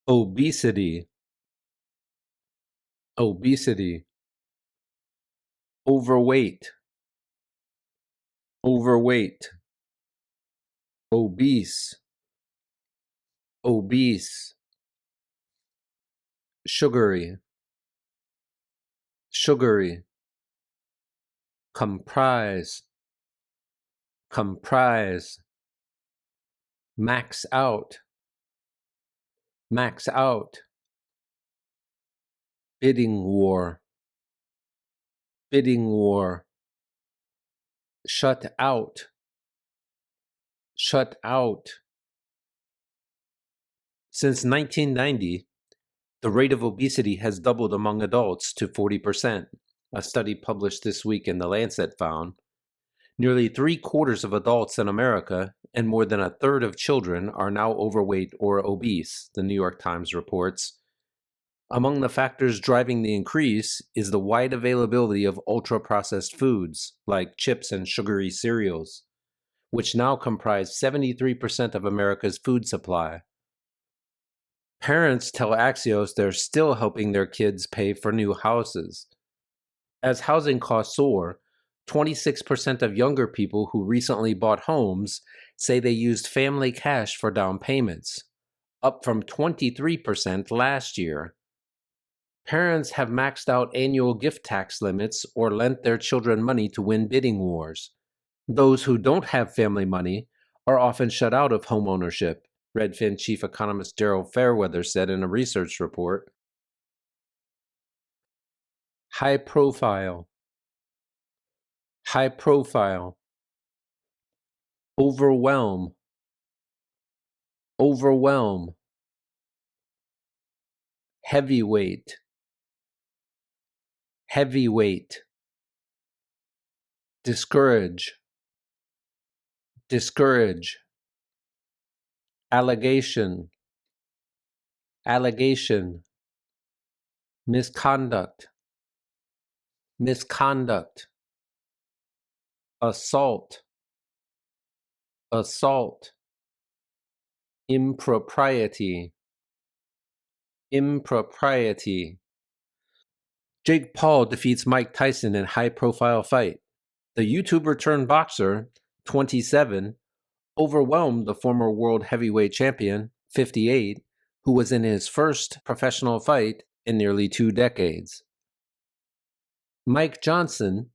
obesity, obesity, overweight, overweight, obese, obese, sugary, sugary, comprise, comprise, max out, max out, bidding war, bidding war, shut out, shut out. Since 1990, the rate of obesity has doubled among adults to 40%, a study published this week in The Lancet found. Nearly 3/4 of adults in America and more than a third of children are now overweight or obese, the New York Times reports. Among the factors driving the increase is the wide availability of ultra-processed foods like chips and sugary cereals, which now comprise 73% of America's food supply. Parents tell Axios they're still helping their kids pay for new houses. As housing costs soar, 26% of younger people who recently bought homes say they used family cash for down payments, up from 23% last year. Parents have maxed out annual gift tax limits or lent their children money to win bidding wars. Those who don't have family money are often shut out of homeownership, Redfin chief economist Daryl Fairweather said in a research report. High profile, high profile, overwhelm, overwhelm, heavyweight, heavyweight, discourage, discourage, allegation, allegation, misconduct, misconduct, assault, assault, impropriety, impropriety. Jake Paul defeats Mike Tyson in high-profile fight. The YouTuber turned boxer, 27, overwhelmed the former world heavyweight champion, 58, who was in his first professional fight in nearly 2 decades. Mike Johnson,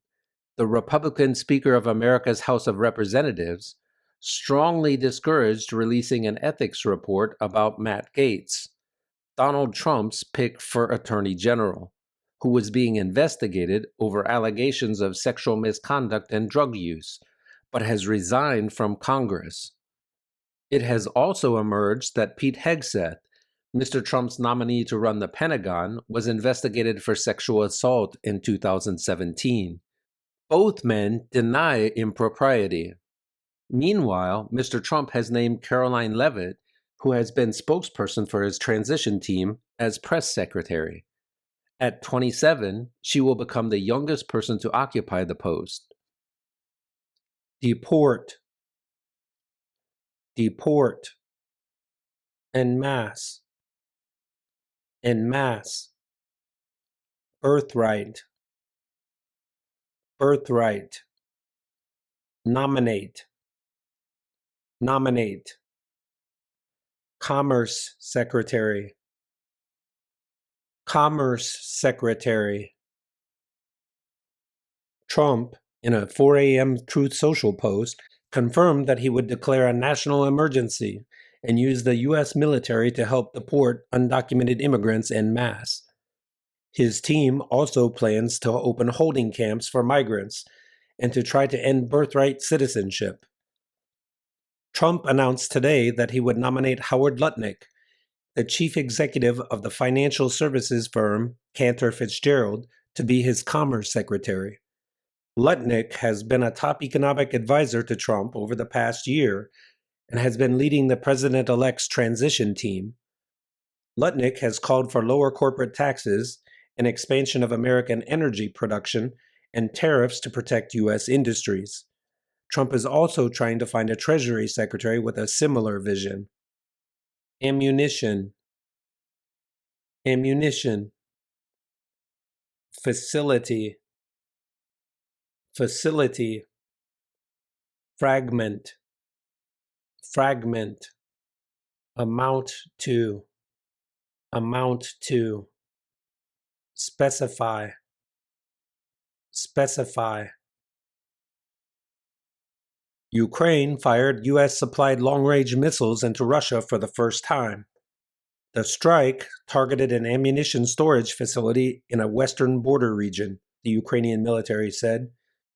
the Republican Speaker of America's House of Representatives, strongly discouraged releasing an ethics report about Matt Gaetz, Donald Trump's pick for Attorney General, who was being investigated over allegations of sexual misconduct and drug use, but has resigned from Congress. It has also emerged that Pete Hegseth, Mr. Trump's nominee to run the Pentagon, was investigated for sexual assault in 2017. Both men deny impropriety. Meanwhile, Mr. Trump has named Caroline Leavitt, who has been spokesperson for his transition team, as press secretary. At 27, she will become the youngest person to occupy the post. Deport, deport, en masse, en masse, birthright, birthright, nominate, nominate, commerce secretary, commerce secretary. Trump, in a 4 a.m. Truth Social post, confirmed that he would declare a national emergency and use the U.S. military to help deport undocumented immigrants en masse. His team also plans to open holding camps for migrants and to try to end birthright citizenship. Trump announced today that he would nominate Howard Lutnick, the chief executive of the financial services firm Cantor Fitzgerald, to be his commerce secretary. Lutnick has been a top economic advisor to Trump over the past year and has been leading the president-elect's transition team. Lutnick has called for lower corporate taxes, an expansion of American energy production, and tariffs to protect U.S. industries. Trump is also trying to find a Treasury secretary with a similar vision. Ammunition, ammunition, facility, facility, fragment, fragment, amount to, specify, specify. Ukraine fired U.S.-supplied long-range missiles into Russia for the first time. The strike targeted an ammunition storage facility in a western border region, the Ukrainian military said.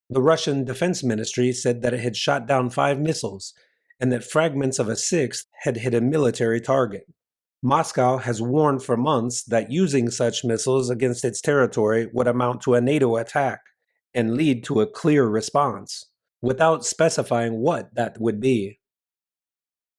The Russian Defense Ministry said that it had shot down 5 missiles and that fragments of a 6th had hit a military target. Moscow has warned for months that using such missiles against its territory would amount to a NATO attack and lead to a clear response, without specifying what that would be.